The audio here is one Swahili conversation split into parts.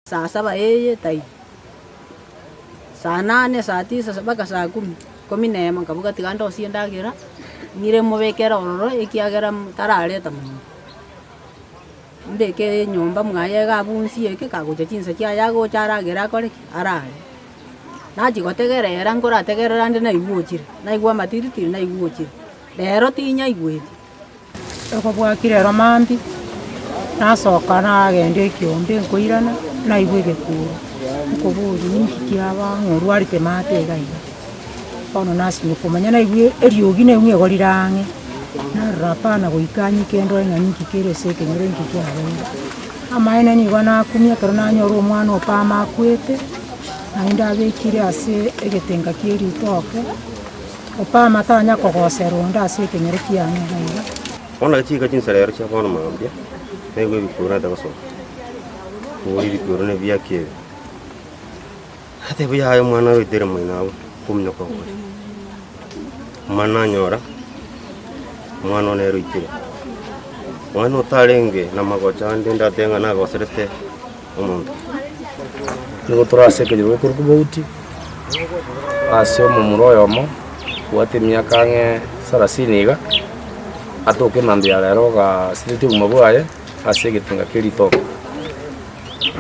Saa 7 yeye tai. Saa 8, saa 9, mpaka saa 10. Komine mangabuga tiganda osienda gira. Ngire mubekera ororo ikiagera tarareta mu. Ndeke nyomba mwaye gabunsi eke kagocha chinsa kya yago charagera kore arare. Naji gotegerera ngora tegerera ndi na iguochire. Na igwa matiriti na iguochire. Rero tinya igweti. Oko bwakire romanti. Nasoka nagende kiombe nkoirana na igwege kuru. Nkoburi nikiaba ngorwarite mate gaiga. Ono nasi nikumanya na igwe eriogine umwe gorirange. Na rapana goikanyi kendo nganyiki kere seke nyorenki kyawe. Amaene ni gona kumya karona nyoro mwana opama kwete. Nainda bekire ase egetenga kiri toke. Opama tanya kogosero nda seke nyereki yange gaiga. Ona chika chinsalero cha kono mambia. Nego bikura daso. Ori bikura ne biake. Hate buya ayo mwana wetere mwinawo kumnya ko. Mana nyora. Mwana nero itire. Mwana utarenge na magocha ndenda tenga na goserete umuntu. Nigo turaseke jiro kurukubouti. Asio mumuroyomo. Wate myaka nge 30 iga. Atoke mambia rero ga siriti umabwaye asegetenga keri toko.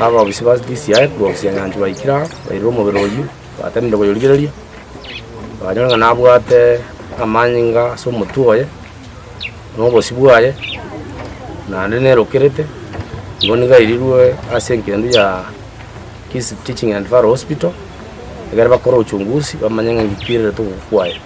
Aba obisibazi DCI boxya nyanju bayikira bayiro mu biroyi batembe goyorigereria. Banyanga nabwate amanyinga so mutuoye. No bosibwaye na nene rokerete. Ngoniga irirwe asenkendu ya Kisi Teaching and Referral Hospital. Egara bakora uchunguzi bamanyanga ngikirire to kwaye.